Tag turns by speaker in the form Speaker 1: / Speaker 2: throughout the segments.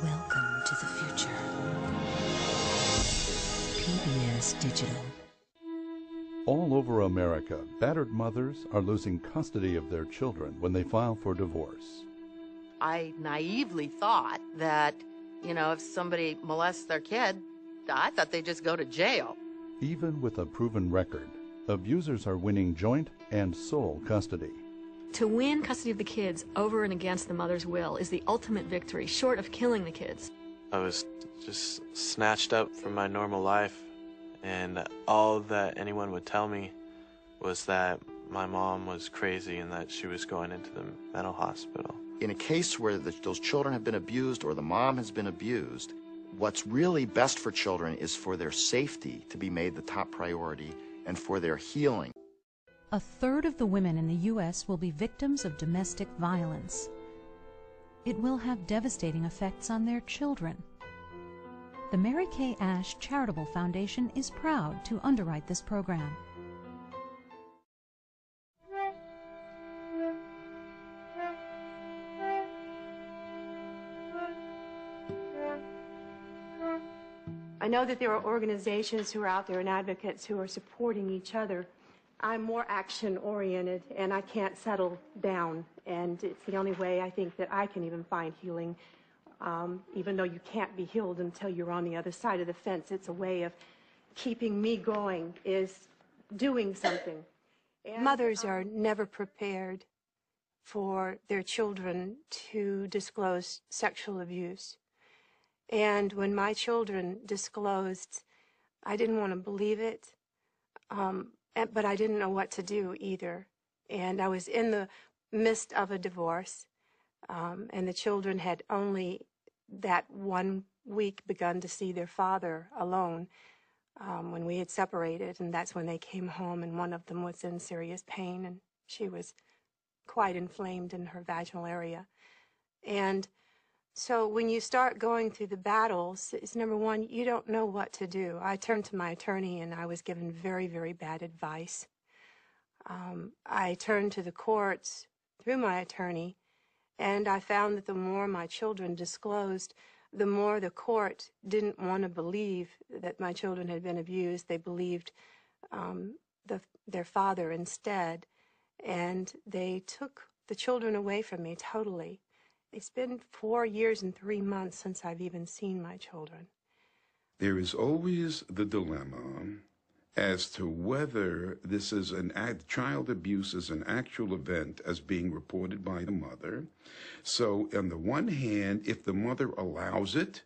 Speaker 1: Welcome to the future. PBS Digital.
Speaker 2: All over America, battered mothers are losing custody of their children when they file for divorce.
Speaker 3: I naively thought that, if somebody molests their kid, I thought they'd just go to jail.
Speaker 2: Even with a proven record, abusers are winning joint and sole custody.
Speaker 4: To win custody of the kids over and against the mother's will is the ultimate victory, short of killing the kids.
Speaker 5: I was just snatched up from my normal life, and all that anyone would tell me was that my mom was crazy and that she was going into the mental hospital.
Speaker 6: In a case where those children have been abused or the mom has been abused, what's really best for children is for their safety to be made the top priority and for their healing.
Speaker 7: A third of the women in the U.S. will be victims of domestic violence. It will have devastating effects on their children. The Mary Kay Ash Charitable Foundation is proud to underwrite this program.
Speaker 8: I know that there are organizations who are out there and advocates who are supporting each other. I'm more action-oriented, and I can't settle down, and it's the only way I think that I can even find healing, even though you can't be healed until you're on the other side of the fence. It's a way of keeping me going, is doing something. And mothers are never prepared for their children to disclose sexual abuse. And when my children disclosed, I didn't want to believe it. But I didn't know what to do either. And I was in the midst of a divorce, and the children had only that 1 week begun to see their father alone when we had separated, and that's when they came home, and one of them was in serious pain, and she was quite inflamed in her vaginal area. And so when you start going through the battles, it's number one, you don't know what to do. I turned to my attorney, and I was given very, very bad advice. I turned to the courts through my attorney, and I found that the more my children disclosed, the more the court didn't want to believe that my children had been abused. They believed their father instead, and they took the children away from me totally. It's been 4 years and 3 months since I've even seen my children.
Speaker 9: There is always the dilemma as to whether this is child abuse is an actual event as being reported by the mother. So on the one hand, if the mother allows it,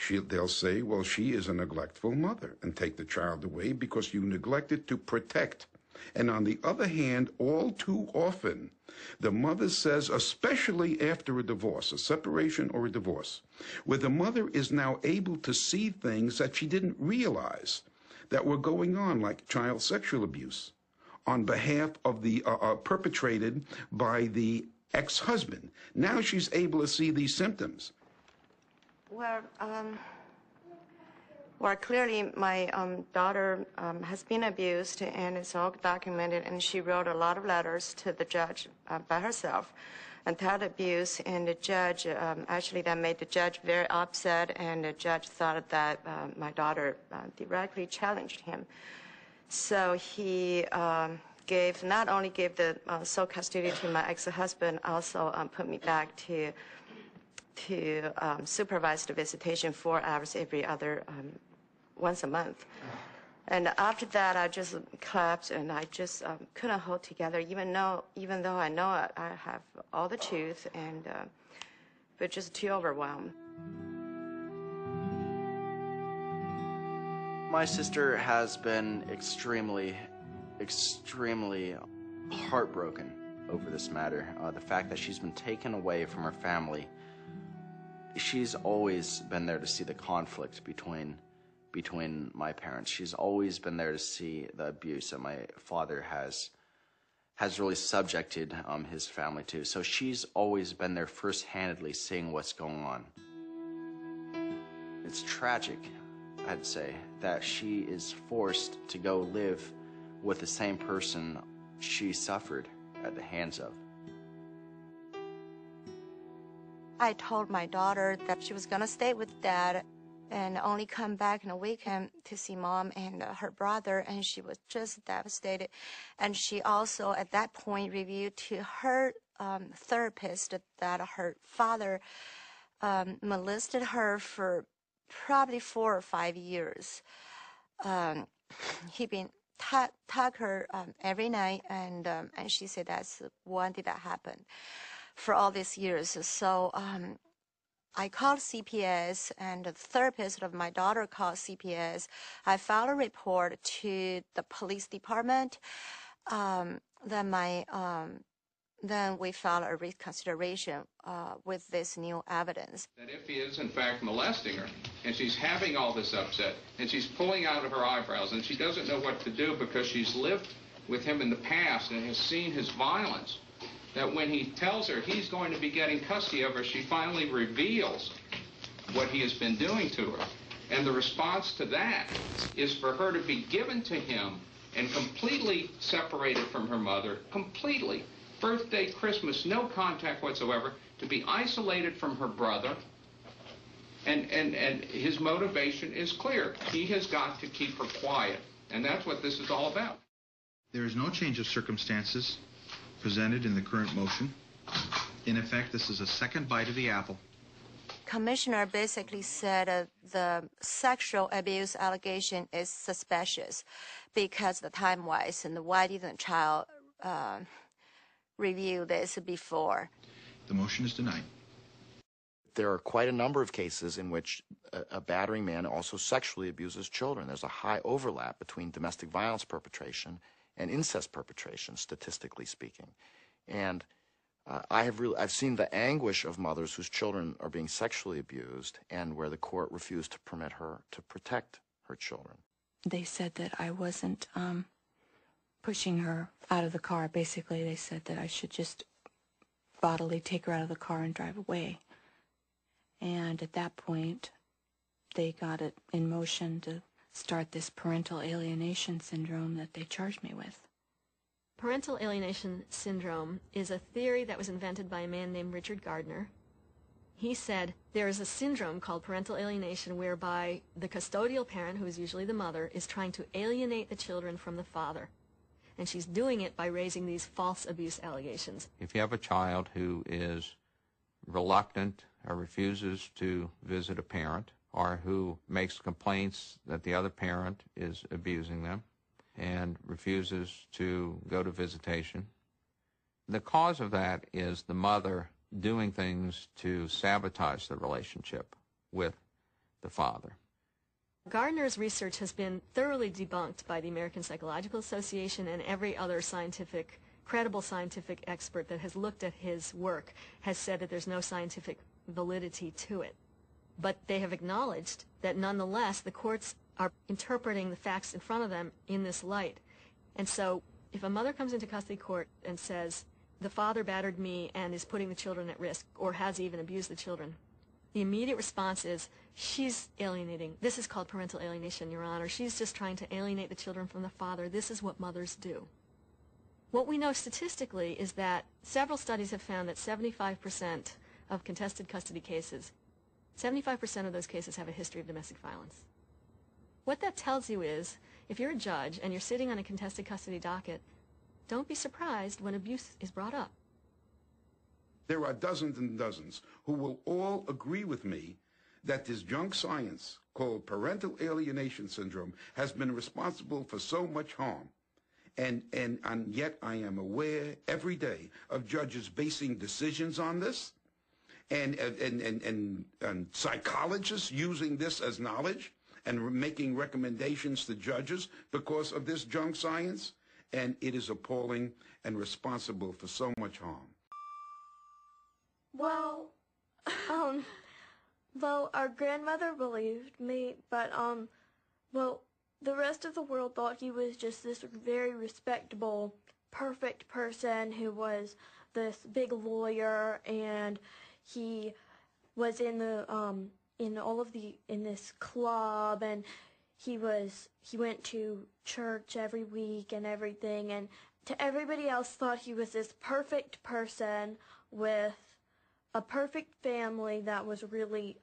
Speaker 9: they'll say, well, she is a neglectful mother and take the child away because you neglected to protect. And on the other hand, all too often, the mother says, especially after a divorce, a separation or a divorce, where the mother is now able to see things that she didn't realize that were going on, like child sexual abuse, on behalf of the perpetrated by the ex-husband. Now she's able to see these symptoms.
Speaker 8: Well, clearly my daughter has been abused, and it's all documented, and she wrote a lot of letters to the judge by herself and that abuse, and the judge, actually that made the judge very upset, and the judge thought that my daughter directly challenged him. So he not only gave the sole custody to my ex-husband, also put me back to supervised visitation 4 hours every other once a month. And after that, I just collapsed, and I just couldn't hold together, even though I know I have all the truth, and but just too overwhelmed.
Speaker 10: My sister has been extremely heartbroken over this matter. The fact that she's been taken away from her family. She's always been there to see the conflict between my parents. She's always been there to see the abuse that my father has really subjected his family to. So she's always been there first-handedly seeing what's going on. It's tragic, I'd say, that she is forced to go live with the same person she suffered at the hands of.
Speaker 11: I told my daughter that she was going to stay with Dad and only come back in a weekend to see Mom and her brother, and she was just devastated. And she also, at that point, revealed to her therapist that her father molested her for probably 4 or 5 years. He been tuck her every night, and she said that's when did that happen for all these years. So I called CPS, and the therapist of my daughter called CPS. I filed a report to the police department. Then we filed a reconsideration with this new evidence.
Speaker 12: That if he is in fact molesting her, and she's having all this upset, and she's pulling out of her eyebrows, and she doesn't know what to do because she's lived with him in the past and has seen his violence, that when he tells her he's going to be getting custody of her, she finally reveals what he has been doing to her. And the response to that is for her to be given to him and completely separated from her mother, completely. Birthday, Christmas, no contact whatsoever, to be isolated from her brother. And his motivation is clear. He has got to keep her quiet. And that's what this is all about.
Speaker 13: There is no change of circumstances presented in the current motion. In effect, this is a second bite of the apple.
Speaker 11: Commissioner basically said the sexual abuse allegation is suspicious because the time-wise, and why didn't the child review this before?
Speaker 13: The motion is denied.
Speaker 6: There are quite a number of cases in which a battering man also sexually abuses children. There's a high overlap between domestic violence perpetration and incest perpetration, statistically speaking. And I've seen the anguish of mothers whose children are being sexually abused and where the court refused to permit her to protect her children.
Speaker 14: They said that I wasn't pushing her out of the car. Basically, they said that I should just bodily take her out of the car and drive away. And at that point, they got it in motion to start this parental alienation syndrome that they charged me with.
Speaker 4: Parental alienation syndrome is a theory that was invented by a man named Richard Gardner. He said there is a syndrome called parental alienation whereby the custodial parent, who is usually the mother, is trying to alienate the children from the father. And she's doing it by raising these false abuse allegations.
Speaker 15: If you have a child who is reluctant or refuses to visit a parent, or who makes complaints that the other parent is abusing them and refuses to go to visitation, the cause of that is the mother doing things to sabotage the relationship with the father.
Speaker 4: Gardner's research has been thoroughly debunked by the American Psychological Association, and every other credible scientific expert that has looked at his work has said that there's no scientific validity to it. But they have acknowledged that nonetheless the courts are interpreting the facts in front of them in this light. And so if a mother comes into custody court and says, the father battered me and is putting the children at risk, or has even abused the children, the immediate response is, she's alienating. This is called parental alienation, Your Honor. She's just trying to alienate the children from the father. This is what mothers do. What we know statistically is that several studies have found that 75% of contested custody cases, 75% of those cases have a history of domestic violence. What that tells you is, if you're a judge and you're sitting on a contested custody docket, don't be surprised when abuse is brought up.
Speaker 9: There are dozens and dozens who will all agree with me that this junk science called parental alienation syndrome has been responsible for so much harm. And yet I am aware every day of judges basing decisions on this, and psychologists using this as knowledge and making recommendations to judges because of this junk science, and it is appalling and responsible for so much harm.
Speaker 16: Well, our grandmother believed me, but, the rest of the world thought he was just this very respectable, perfect person who was this big lawyer, and he was in the, in this club, and he went to church every week and everything, and to everybody else thought he was this perfect person with a perfect family that was really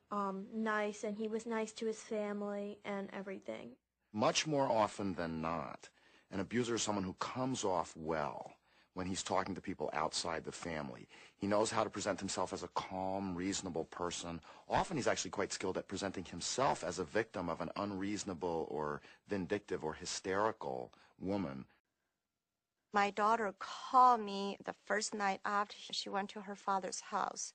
Speaker 16: nice, and he was nice to his family and everything.
Speaker 6: Much more often than not, an abuser is someone who comes off well when he's talking to people outside the family. He knows how to present himself as a calm, reasonable person. Often he's actually quite skilled at presenting himself as a victim of an unreasonable or vindictive or hysterical woman.
Speaker 11: My daughter called me the first night after she went to her father's house.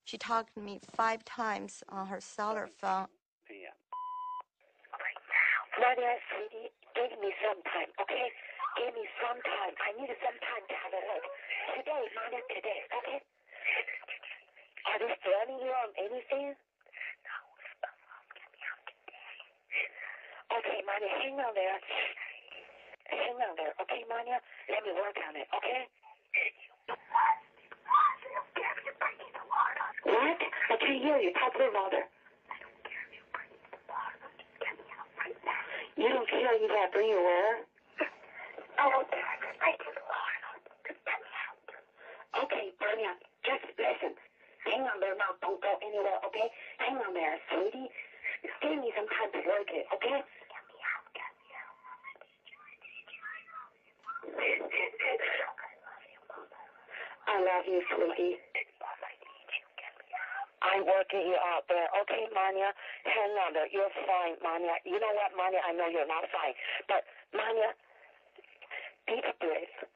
Speaker 11: She talked to me 5 times on her cellular phone.
Speaker 17: Nadia, sweetie, give me some time, okay? Give me some time. I need some time to have a look. Today, Nadia, today, okay? Are they threatening you on anything? No. Okay, Nadia, hang on there. Hang on there, okay, Nadia? Let me work on it, okay? What? I can't hear you. Talk a little louder. You don't care you gotta bring your where? I don't care. Just break the law. Okay, Anya, just listen. Hang on there now. Don't go anywhere, okay? Hang on there, sweetie. Just give me some time to work it, okay? I love you, sweetie. I'm working you out there. Okay, Manya, hang on there. You're fine, Manya. You know what, Manya? I know you're not fine. But, Manya, deep breath.